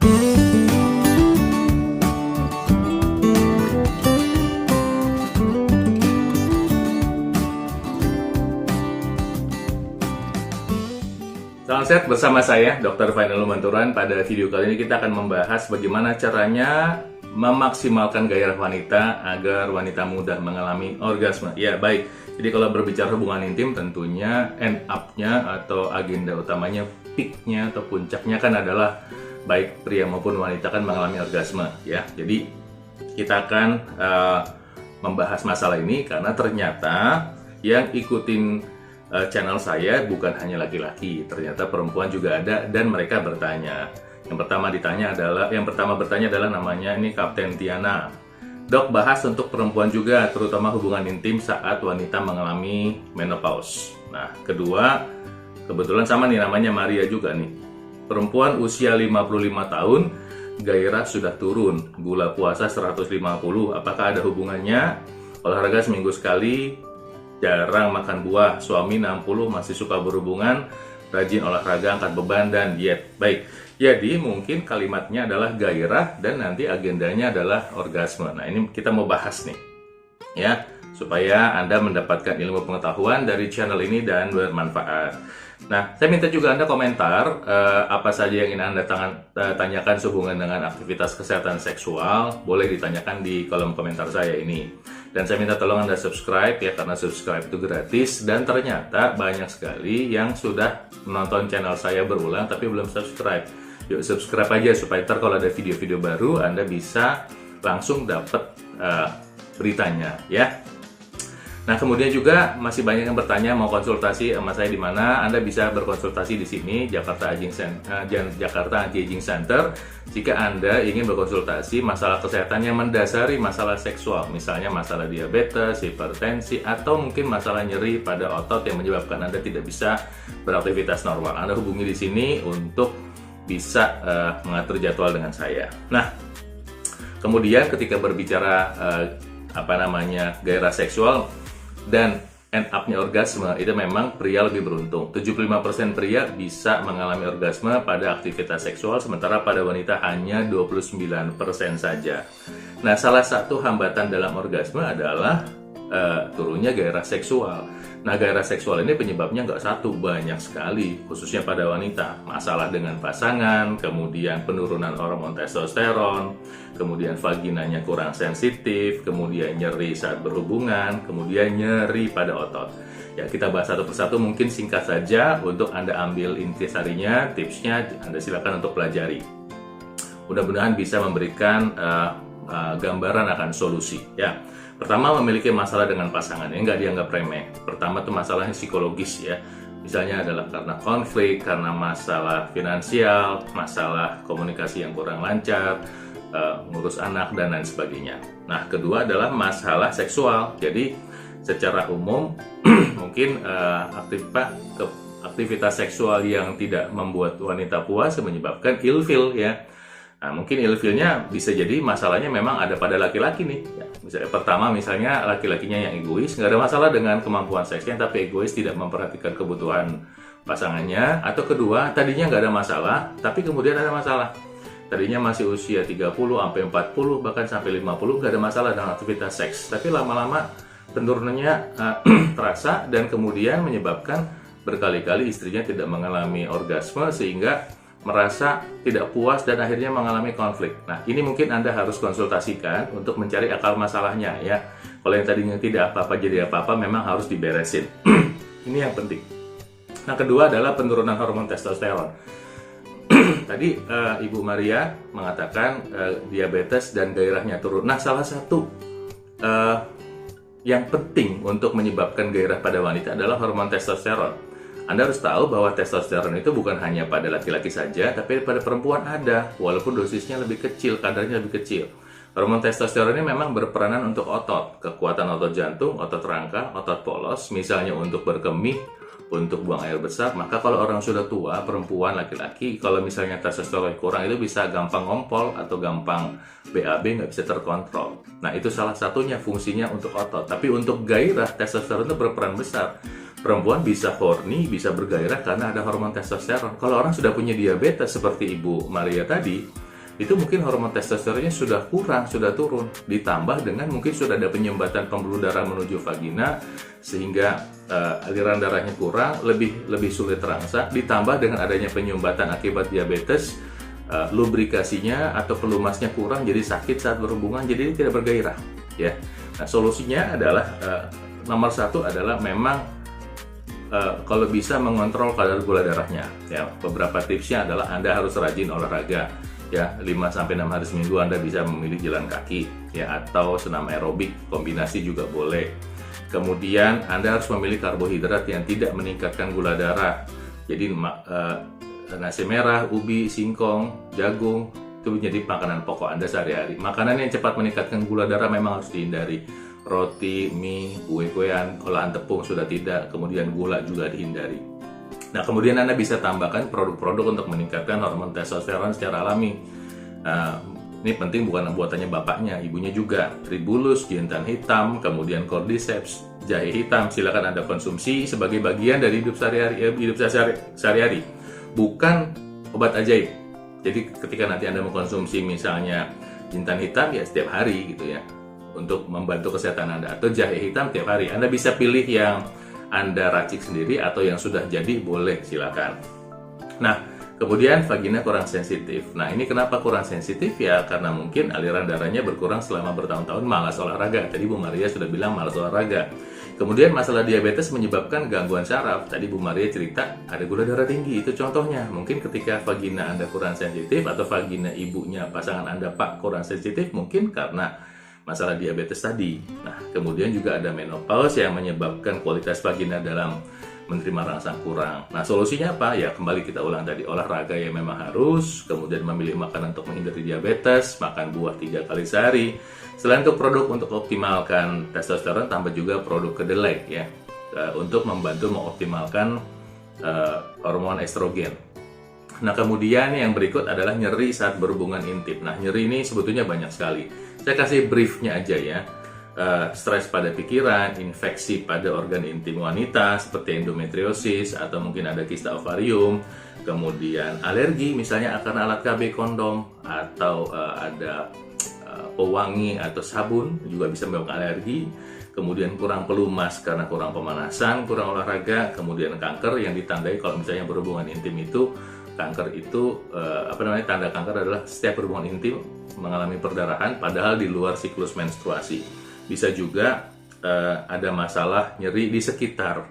Salam sehat bersama saya, Dr. Fainal Manturan. Pada video kali ini kita akan membahas bagaimana caranya memaksimalkan gairah wanita agar wanita mudah mengalami orgasme. Ya, baik. Jadi kalau berbicara hubungan intim, tentunya end up-nya atau agenda utamanya, peak-nya atau puncaknya kan adalah baik pria maupun wanita kan mengalami orgasme. Ya, jadi kita akan membahas masalah ini karena ternyata yang ikutin channel saya bukan hanya laki-laki, ternyata perempuan juga ada dan mereka bertanya. Yang pertama bertanya adalah namanya ini Kapten Tiana. Dok, bahas untuk perempuan juga, terutama hubungan intim saat wanita mengalami menopause. Nah, kedua, kebetulan sama nih namanya Maria juga nih. Perempuan usia 55 tahun, gairah sudah turun, gula puasa 150, apakah ada hubungannya? Olahraga seminggu sekali, jarang makan buah, suami 60 masih suka berhubungan, rajin olahraga, angkat beban, dan diet. Baik, jadi mungkin kalimatnya adalah gairah dan nanti agendanya adalah orgasme. Nah, ini kita mau bahas nih, ya, supaya Anda mendapatkan ilmu pengetahuan dari channel ini dan bermanfaat. Nah, saya minta juga Anda komentar apa saja yang ingin Anda tanyakan sehubungan dengan aktivitas kesehatan seksual, boleh ditanyakan di kolom komentar saya ini. Dan saya minta tolong Anda subscribe ya, karena subscribe itu gratis. Dan ternyata banyak sekali yang sudah menonton channel saya berulang tapi belum subscribe. Yuk subscribe aja supaya ntar kalau ada video-video baru Anda bisa langsung dapat beritanya ya. Nah, kemudian juga masih banyak yang bertanya mau konsultasi sama saya di mana. Anda bisa berkonsultasi di sini, Jakarta Anti-Aging Center. Jika Anda ingin berkonsultasi masalah kesehatan yang mendasari masalah seksual, misalnya masalah diabetes, hipertensi, atau mungkin masalah nyeri pada otot yang menyebabkan Anda tidak bisa beraktivitas normal, Anda hubungi di sini untuk bisa mengatur jadwal dengan saya. Nah, kemudian ketika berbicara gairah seksual dan end up-nya orgasme, itu memang pria lebih beruntung. 75% pria bisa mengalami orgasme pada aktivitas seksual, sementara pada wanita hanya 29% saja. Nah, salah satu hambatan dalam orgasme adalah turunnya gairah seksual. Nah, gairah seksual ini penyebabnya nggak satu, banyak sekali, khususnya pada wanita. Masalah dengan pasangan, kemudian penurunan hormon testosteron, kemudian vaginanya kurang sensitif, kemudian nyeri saat berhubungan, kemudian nyeri pada otot. Ya, kita bahas satu persatu, mungkin singkat saja untuk Anda ambil intisarinya, tipsnya, Anda silakan untuk pelajari. Mudah-mudahan bisa memberikan gambaran akan solusi. Ya. Pertama, memiliki masalah dengan pasangan, ini nggak dianggap remeh. Pertama tuh masalahnya psikologis ya. Misalnya adalah karena konflik, karena masalah finansial, masalah komunikasi yang kurang lancar, ngurus anak, dan lain sebagainya. Nah, kedua adalah masalah seksual. Jadi, secara umum, mungkin aktivitas seksual yang tidak membuat wanita puas menyebabkan ilfil ya. Nah, mungkin ilfilnya bisa jadi masalahnya memang ada pada laki-laki nih. Ya, misalnya laki-lakinya yang egois, nggak ada masalah dengan kemampuan seksnya, tapi egois tidak memperhatikan kebutuhan pasangannya. Atau kedua, tadinya nggak ada masalah, tapi kemudian ada masalah. Tadinya masih usia 30, sampai 40, bahkan sampai 50, nggak ada masalah dengan aktivitas seks. Tapi lama-lama penurunannya terasa dan kemudian menyebabkan berkali-kali istrinya tidak mengalami orgasme sehingga merasa tidak puas dan akhirnya mengalami konflik. Nah, ini mungkin Anda harus konsultasikan untuk mencari akar masalahnya ya. Kalau yang tadinya tidak apa-apa jadi apa-apa, memang harus diberesin. Ini yang penting. Nah, kedua adalah penurunan hormon testosteron. Tadi Ibu Maria mengatakan diabetes dan gairahnya turun. Nah, salah satu yang penting untuk menyebabkan gairah pada wanita adalah hormon testosteron. Anda harus tahu bahwa testosteron itu bukan hanya pada laki-laki saja, tapi pada perempuan ada, walaupun dosisnya lebih kecil, kadarnya lebih kecil. Hormon testosteron ini memang berperanan untuk otot, kekuatan otot jantung, otot rangka, otot polos, misalnya untuk berkemih, untuk buang air besar. Maka kalau orang sudah tua, perempuan, laki-laki, kalau misalnya testosteron kurang, itu bisa gampang ngompol atau gampang BAB, nggak bisa terkontrol. Nah, itu salah satunya fungsinya untuk otot. Tapi untuk gairah, testosteron itu berperan besar. Perempuan bisa horny, bisa bergairah karena ada hormon testosteron. Kalau orang sudah punya diabetes seperti Ibu Maria tadi, itu mungkin hormon testosteronnya sudah kurang, sudah turun. Ditambah dengan mungkin sudah ada penyumbatan pembuluh darah menuju vagina, sehingga aliran darahnya kurang, lebih sulit terangsang. Ditambah dengan adanya penyumbatan akibat diabetes, lubrikasinya atau pelumasnya kurang, jadi sakit saat berhubungan, jadi tidak bergairah. Ya, nah solusinya adalah nomor satu adalah memang kalau bisa mengontrol kadar gula darahnya. Ya, beberapa tipsnya adalah Anda harus rajin olahraga. Ya, 5-6 hari seminggu Anda bisa memilih jalan kaki, ya, atau senam aerobik, kombinasi juga boleh. Kemudian Anda harus memilih karbohidrat yang tidak meningkatkan gula darah. Jadi nasi merah, ubi, singkong, jagung itu menjadi makanan pokok Anda sehari-hari. Makanan yang cepat meningkatkan gula darah memang harus dihindari. Roti, mie, kue-kuean, olahan tepung sudah tidak, kemudian gula juga dihindari. Nah, kemudian Anda bisa tambahkan produk-produk untuk meningkatkan hormon testosteron secara alami. Ini penting bukan buatannya bapaknya, ibunya juga. Tribulus, jintan hitam, kemudian cordyceps, jahe hitam, silakan Anda konsumsi sebagai bagian dari hidup sehari-hari. Bukan obat ajaib. Jadi ketika nanti Anda mengkonsumsi misalnya jintan hitam, ya setiap hari gitu ya, untuk membantu kesehatan Anda. Atau jahe hitam tiap hari. Anda bisa pilih yang Anda racik sendiri atau yang sudah jadi, boleh, silakan. Nah, kemudian vagina kurang sensitif. Nah, ini kenapa kurang sensitif? Ya karena mungkin aliran darahnya berkurang selama bertahun-tahun malas olahraga. Tadi Bu Maria sudah bilang malas olahraga. Kemudian masalah diabetes menyebabkan gangguan saraf. Tadi Bu Maria cerita ada gula darah tinggi, itu contohnya. Mungkin ketika vagina Anda kurang sensitif atau vagina ibunya pasangan Anda Pak kurang sensitif, mungkin karena masalah diabetes tadi. Nah, kemudian juga ada menopause yang menyebabkan kualitas vagina dalam menerima rangsang kurang. Nah, solusinya apa? Ya, kembali kita ulang tadi, olahraga yang memang harus, kemudian memilih makanan untuk menghindari diabetes, makan buah 3 kali sehari. Selain itu produk untuk optimalkan testosteron, tambah juga produk kedelai ya, untuk membantu mengoptimalkan hormon estrogen. Nah, kemudian yang berikut adalah nyeri saat berhubungan intim. Nah, nyeri ini sebetulnya banyak sekali. Saya kasih briefnya aja ya. Stres pada pikiran, infeksi pada organ intim wanita seperti endometriosis atau mungkin ada kista ovarium, kemudian alergi misalnya akan alat KB kondom, atau ada pewangi atau sabun juga bisa menyebabkan alergi. Kemudian kurang pelumas karena kurang pemanasan, kurang olahraga, kemudian kanker yang ditandai kalau misalnya berhubungan intim itu. Kanker itu, tanda kanker adalah setiap berhubungan intim mengalami perdarahan padahal di luar siklus menstruasi. Bisa juga ada masalah nyeri di sekitar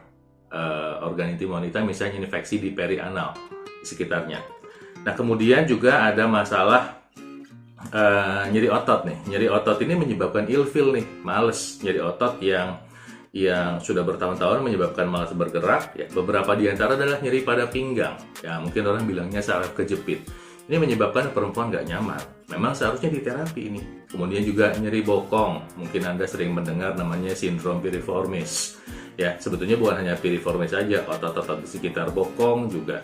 organ intim wanita, misalnya infeksi di perianal di sekitarnya. Nah, kemudian juga ada masalah nyeri otot nih. Nyeri otot ini menyebabkan ilfeel nih, males. Nyeri otot yang sudah bertahun-tahun menyebabkan malas bergerak. Ya, beberapa di antara adalah nyeri pada pinggang. Ya, mungkin orang bilangnya saraf kejepit. Ini menyebabkan perempuan nggak nyaman. Memang seharusnya diterapi ini. Kemudian juga nyeri bokong. Mungkin Anda sering mendengar namanya sindrom piriformis. Ya, sebetulnya bukan hanya piriformis saja, otot-otot di sekitar bokong juga,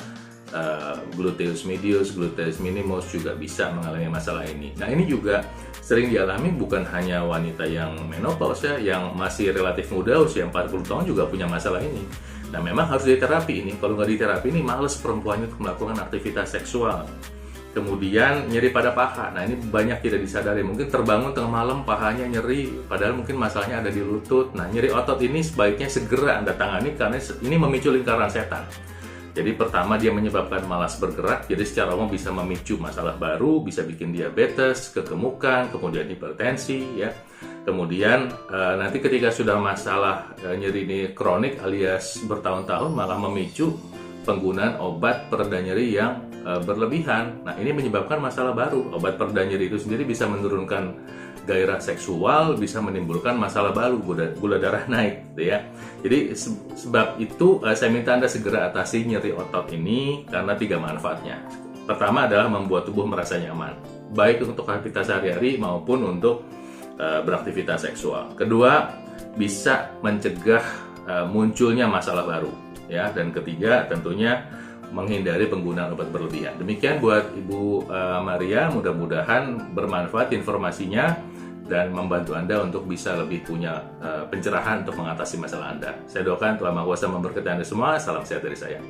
gluteus medius, gluteus minimus juga bisa mengalami masalah ini. Nah, ini juga sering dialami bukan hanya wanita yang menopause ya, yang masih relatif muda, usia 40 tahun juga punya masalah ini. Nah, memang harus diterapi ini. Kalau nggak diterapi ini males perempuannya untuk melakukan aktivitas seksual. Kemudian nyeri pada paha. Nah, ini banyak tidak disadari. Mungkin terbangun tengah malam pahanya nyeri, padahal mungkin masalahnya ada di lutut. Nah, nyeri otot ini sebaiknya segera Anda tangani karena ini memicu lingkaran setan. Jadi pertama dia menyebabkan malas bergerak, jadi secara umum bisa memicu masalah baru, bisa bikin diabetes, kegemukan, kemudian hipertensi ya. Kemudian nanti ketika sudah masalah nyeri ini kronik alias bertahun-tahun, malah memicu penggunaan obat pereda nyeri yang berlebihan. Nah, ini menyebabkan masalah baru. Obat pereda nyeri itu sendiri bisa menurunkan gairah seksual, bisa menimbulkan masalah baru, gula darah naik gitu ya. Jadi sebab itu saya minta Anda segera atasi nyeri otot ini karena 3 manfaatnya. Pertama adalah membuat tubuh merasa nyaman, baik untuk aktivitas sehari-hari maupun untuk beraktivitas seksual. Kedua, bisa mencegah munculnya masalah baru ya. Dan ketiga, tentunya menghindari penggunaan obat berlebihan. Demikian buat Ibu Maria, mudah-mudahan bermanfaat informasinya dan membantu Anda untuk bisa lebih punya pencerahan untuk mengatasi masalah Anda. Saya doakan Tuhan Maha Kuasa memberkati Anda semua. Salam sehat dari saya.